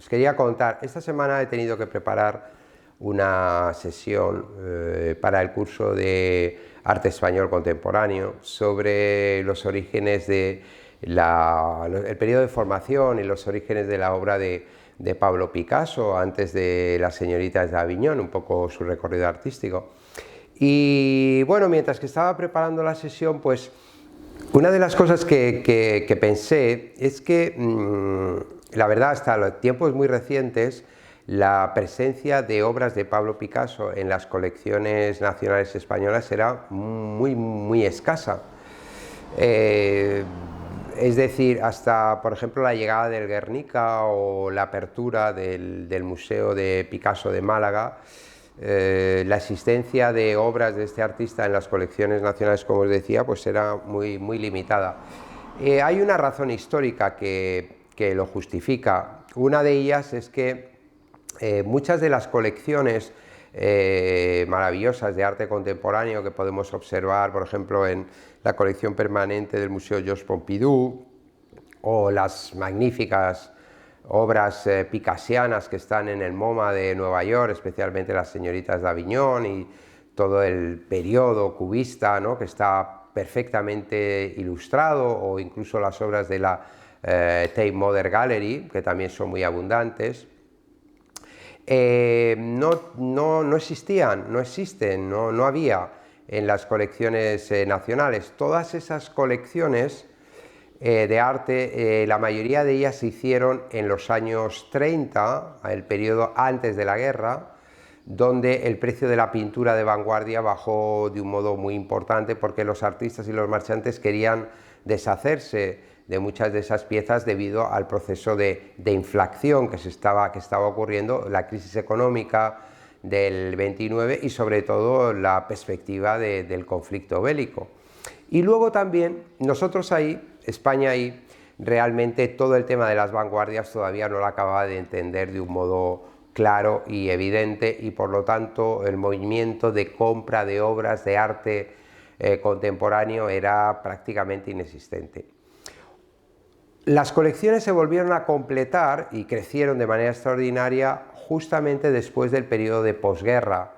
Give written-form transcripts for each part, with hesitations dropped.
Os quería contar, esta semana he tenido que preparar una sesión para el curso de Arte Español Contemporáneo sobre los orígenes de el periodo de formación y los orígenes de la obra de Pablo Picasso, antes de Las señoritas de Aviñón, un poco su recorrido artístico. Y bueno, mientras que estaba preparando la sesión, pues una de las cosas que pensé es que, la verdad, hasta los tiempos muy recientes, la presencia de obras de Pablo Picasso en las colecciones nacionales españolas era muy escasa. Es decir, hasta, por ejemplo, la llegada del Guernica o la apertura del Museo de Picasso de Málaga, la existencia de obras de este artista en las colecciones nacionales, como os decía, pues era muy limitada. Hay una razón histórica que lo justifica. Una de ellas es que muchas de las colecciones maravillosas de arte contemporáneo que podemos observar, por ejemplo, en la colección permanente del Museo Georges Pompidou, o las magníficas obras picassianas que están en el MoMA de Nueva York, especialmente Las señoritas de Aviñón y todo el periodo cubista, ¿no?, que está perfectamente ilustrado, o incluso las obras de la Tate Modern Gallery, que también son muy abundantes. No existían, no existen, no había en las colecciones nacionales. Todas esas colecciones de arte, la mayoría de ellas se hicieron en los años 30, el periodo antes de la guerra, donde el precio de la pintura de vanguardia bajó de un modo muy importante, porque los artistas y los marchantes querían deshacerse de muchas de esas piezas debido al proceso de inflación que estaba ocurriendo, la crisis económica del 29 y sobre todo la perspectiva del conflicto bélico. Y luego también nosotros ahí, España ahí, realmente todo el tema de las vanguardias todavía no lo acababa de entender de un modo claro y evidente, y por lo tanto el movimiento de compra de obras de arte contemporáneo era prácticamente inexistente. Las colecciones se volvieron a completar y crecieron de manera extraordinaria justamente después del periodo de posguerra,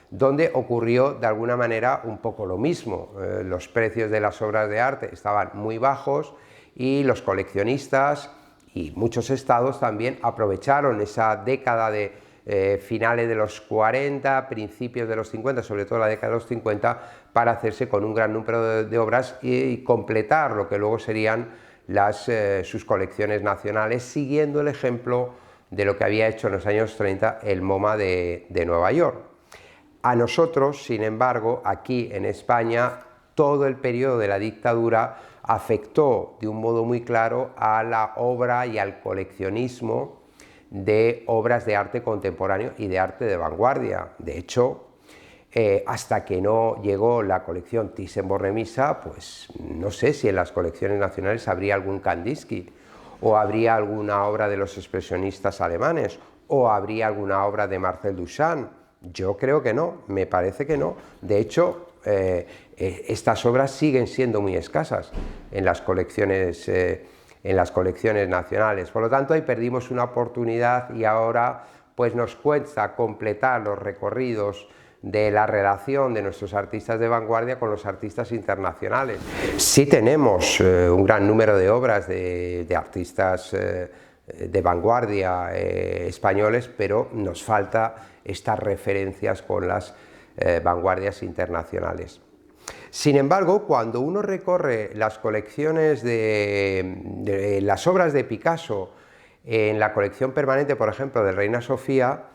donde ocurrió de alguna manera un poco lo mismo. Los precios de las obras de arte estaban muy bajos y los coleccionistas y muchos estados también aprovecharon esa década de finales de los 40, principios de los 50, sobre todo la década de los 50, para hacerse con un gran número de obras y completar lo que luego serían sus colecciones nacionales, siguiendo el ejemplo de lo que había hecho en los años 30 el MoMA de Nueva York. A nosotros, sin embargo, aquí en España, todo el periodo de la dictadura afectó de un modo muy claro a la obra y al coleccionismo de obras de arte contemporáneo y de arte de vanguardia. De hecho, hasta que no llegó la colección Thyssen-Bornemisza, pues no sé si en las colecciones nacionales habría algún Kandinsky, o habría alguna obra de los expresionistas alemanes, o habría alguna obra de Marcel Duchamp. Yo creo que no, me parece que no. De hecho, estas obras siguen siendo muy escasas en las colecciones nacionales. Por lo tanto, ahí perdimos una oportunidad y ahora pues nos cuesta completar los recorridos de la relación de nuestros artistas de vanguardia con los artistas internacionales. Sí tenemos un gran número de obras de artistas de vanguardia españoles, pero nos falta estas referencias con las vanguardias internacionales. Sin embargo, cuando uno recorre las colecciones de las obras de Picasso en la colección permanente, por ejemplo, de Reina Sofía,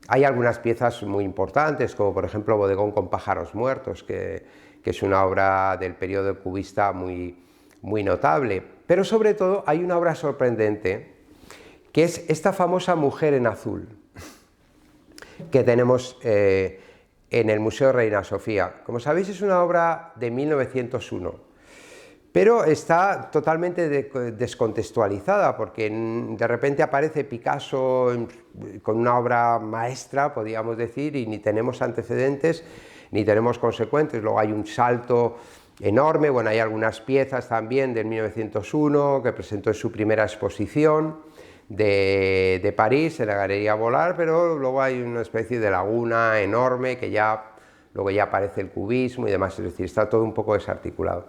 hay algunas piezas muy importantes, como por ejemplo Bodegón con pájaros muertos, que es una obra del periodo cubista muy notable. Pero sobre todo hay una obra sorprendente, que es esta famosa Mujer en azul, que tenemos en el Museo Reina Sofía. Como sabéis, es una obra de 1901. Pero está totalmente descontextualizada, porque de repente aparece Picasso con una obra maestra, podríamos decir, y ni tenemos antecedentes, ni tenemos consecuentes. Luego hay un salto enorme. Bueno, hay algunas piezas también del 1901 que presentó en su primera exposición, de París, en la Galería Volar, pero luego hay una especie de laguna enorme que ya luego ya aparece el cubismo y demás, es decir, está todo un poco desarticulado.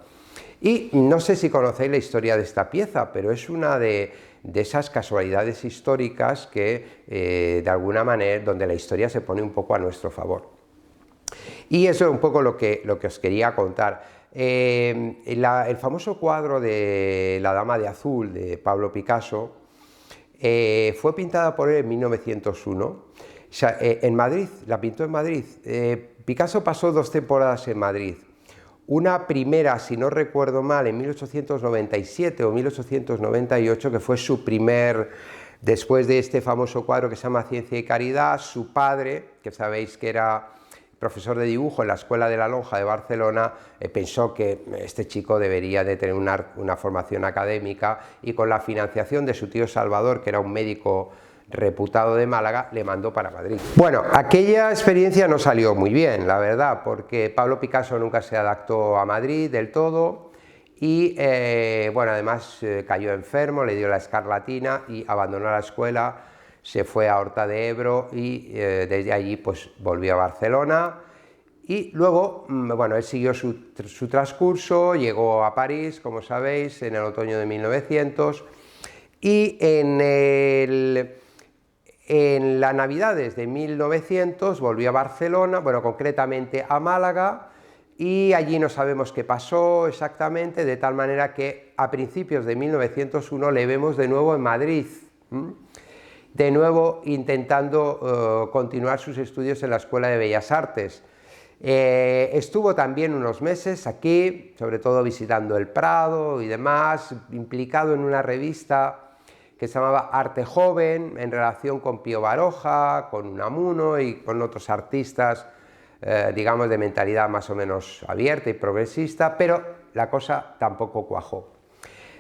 Y no sé si conocéis la historia de esta pieza, pero es una de esas casualidades históricas que, de alguna manera, donde la historia se pone un poco a nuestro favor. Y eso es un poco lo que os quería contar. El famoso cuadro de La Dama de Azul, de Pablo Picasso, fue pintada por él en 1901, o sea, en Madrid, la pintó en Madrid. Picasso pasó 2 temporadas en Madrid. Una primera, si no recuerdo mal, en 1897 o 1898, que fue su primer, después de este famoso cuadro que se llama Ciencia y Caridad, su padre, que sabéis que era profesor de dibujo en la Escuela de la Lonja de Barcelona, pensó que este chico debería de tener una formación académica, y con la financiación de su tío Salvador, que era un médico reputado de Málaga, le mandó para Madrid. Bueno, aquella experiencia no salió muy bien, la verdad, porque Pablo Picasso nunca se adaptó a Madrid del todo y, bueno, además cayó enfermo, le dio la escarlatina y abandonó la escuela, se fue a Horta de Ebro y desde allí pues volvió a Barcelona. Y luego, bueno, él siguió su transcurso, llegó a París, como sabéis, en el otoño de 1900, y en las Navidades de 1900 volvió a Barcelona, bueno, concretamente a Málaga, y allí no sabemos qué pasó exactamente, de tal manera que a principios de 1901 le vemos de nuevo en Madrid, de nuevo intentando continuar sus estudios en la Escuela de Bellas Artes. Estuvo también unos meses aquí, sobre todo visitando el Prado y demás, implicado en una revista que se llamaba Arte Joven, en relación con Pío Baroja, con Unamuno y con otros artistas, digamos, de mentalidad más o menos abierta y progresista, pero la cosa tampoco cuajó.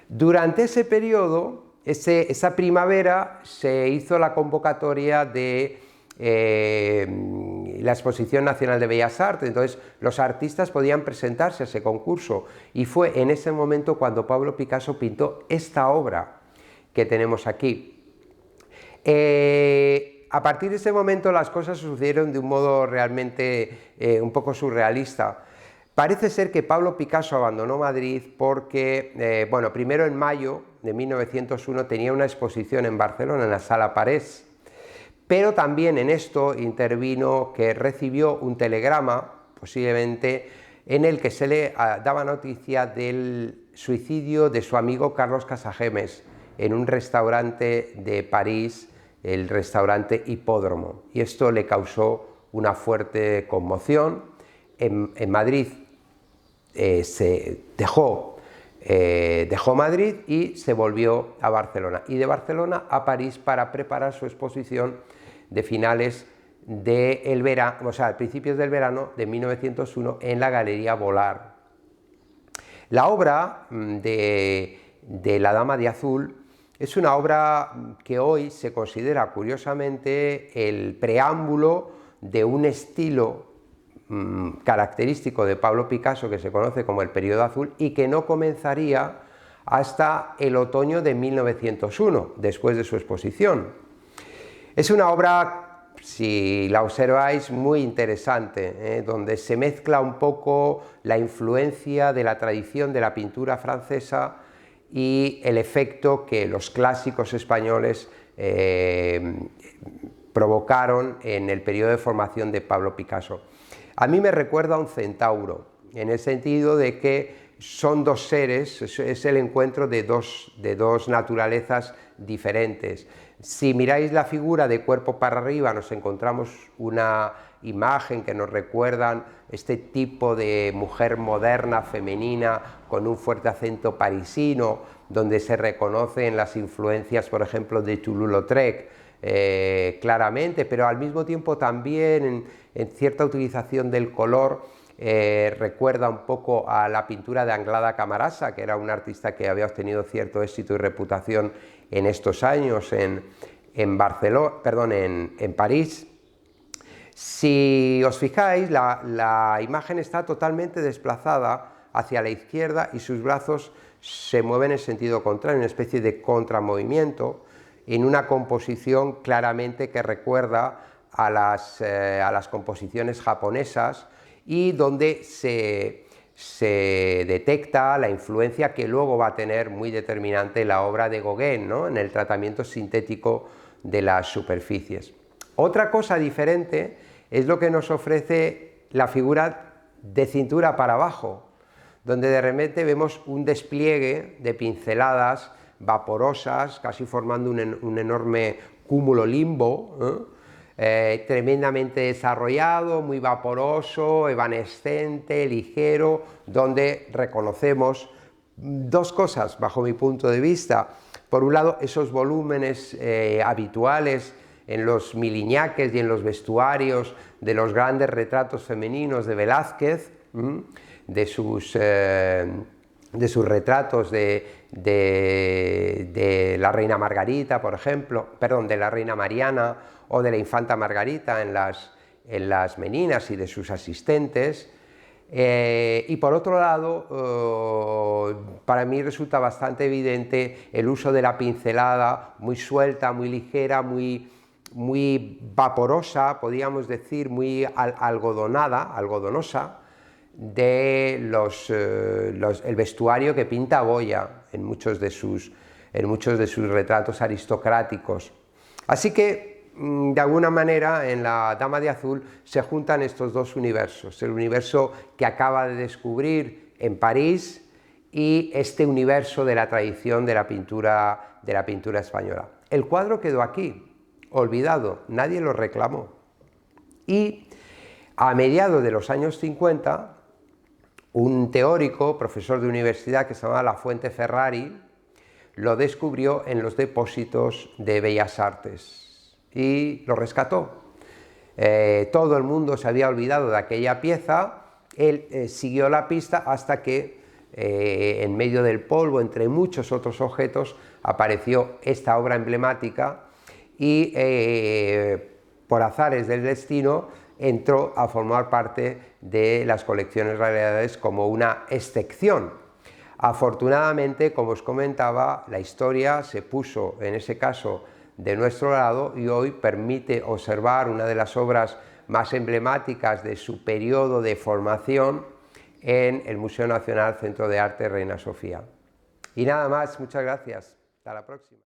Durante ese periodo, esa primavera, se hizo la convocatoria de la Exposición Nacional de Bellas Artes, entonces los artistas podían presentarse a ese concurso, y fue en ese momento cuando Pablo Picasso pintó esta obra que tenemos aquí. A partir de ese momento las cosas sucedieron de un modo realmente un poco surrealista. Parece ser que Pablo Picasso abandonó Madrid porque, bueno, primero en mayo de 1901 tenía una exposición en Barcelona, en la Sala Parés, pero también en esto intervino que recibió un telegrama, posiblemente, en el que se le daba noticia del suicidio de su amigo Carlos Casagemes en un restaurante de París, el restaurante Hipódromo, y esto le causó una fuerte conmoción. En Madrid se dejó Madrid y se volvió a Barcelona, y de Barcelona a París para preparar su exposición de finales del verano, o sea, a principios del verano de 1901 en la Galería Volar. La obra de La Dama de Azul es una obra que hoy se considera, curiosamente, el preámbulo de un estilo característico de Pablo Picasso que se conoce como el periodo azul, y que no comenzaría hasta el otoño de 1901, después de su exposición. Es una obra, si la observáis, muy interesante, donde se mezcla un poco la influencia de la tradición de la pintura francesa y el efecto que los clásicos españoles provocaron en el periodo de formación de Pablo Picasso. A mí me recuerda a un centauro, en el sentido de que son dos seres, es el encuentro de dos naturalezas diferentes. Si miráis la figura de cuerpo para arriba, nos encontramos una imagen que nos recuerdan este tipo de mujer moderna, femenina, con un fuerte acento parisino, donde se reconocen las influencias, por ejemplo, de Toulouse-Lautrec, claramente, pero al mismo tiempo también en cierta utilización del color. Recuerda un poco a la pintura de Anglada Camarasa, que era un artista que había obtenido cierto éxito y reputación en estos años en París. Si os fijáis, la imagen está totalmente desplazada hacia la izquierda y sus brazos se mueven en sentido contrario, una especie de contramovimiento, en una composición claramente que recuerda a las composiciones japonesas y donde se detecta la influencia que luego va a tener muy determinante la obra de Gauguin, ¿no?, en el tratamiento sintético de las superficies. Otra cosa diferente es lo que nos ofrece la figura de cintura para abajo, donde de repente vemos un despliegue de pinceladas vaporosas, casi formando un enorme cúmulo limbo, tremendamente desarrollado, muy vaporoso, evanescente, ligero, donde reconocemos dos cosas bajo mi punto de vista. Por un lado, esos volúmenes habituales en los miliñaques y en los vestuarios de los grandes retratos femeninos de Velázquez, de sus retratos de la reina Margarita, por ejemplo, perdón, de la reina Mariana o de la infanta Margarita en las meninas y de sus asistentes. Y por otro lado, para mí resulta bastante evidente el uso de la pincelada muy suelta, muy ligera, muy vaporosa, podríamos decir, muy algodonosa, de el vestuario que pinta Goya en muchos de sus retratos aristocráticos. Así que, de alguna manera, en la Dama de Azul se juntan estos dos universos, el universo que acaba de descubrir en París y este universo de la tradición de la pintura española. El cuadro quedó aquí, olvidado, nadie lo reclamó. Y a mediados de los años 50, un teórico, profesor de universidad que se llamaba Lafuente Ferrari, lo descubrió en los depósitos de Bellas Artes y lo rescató. Todo el mundo se había olvidado de aquella pieza, él siguió la pista hasta que en medio del polvo, entre muchos otros objetos, apareció esta obra emblemática y por azares del destino entró a formar parte de las colecciones reales como una excepción. Afortunadamente, como os comentaba, la historia se puso en ese caso de nuestro lado y hoy permite observar una de las obras más emblemáticas de su periodo de formación en el Museo Nacional Centro de Arte Reina Sofía. Y nada más, muchas gracias. Hasta la próxima.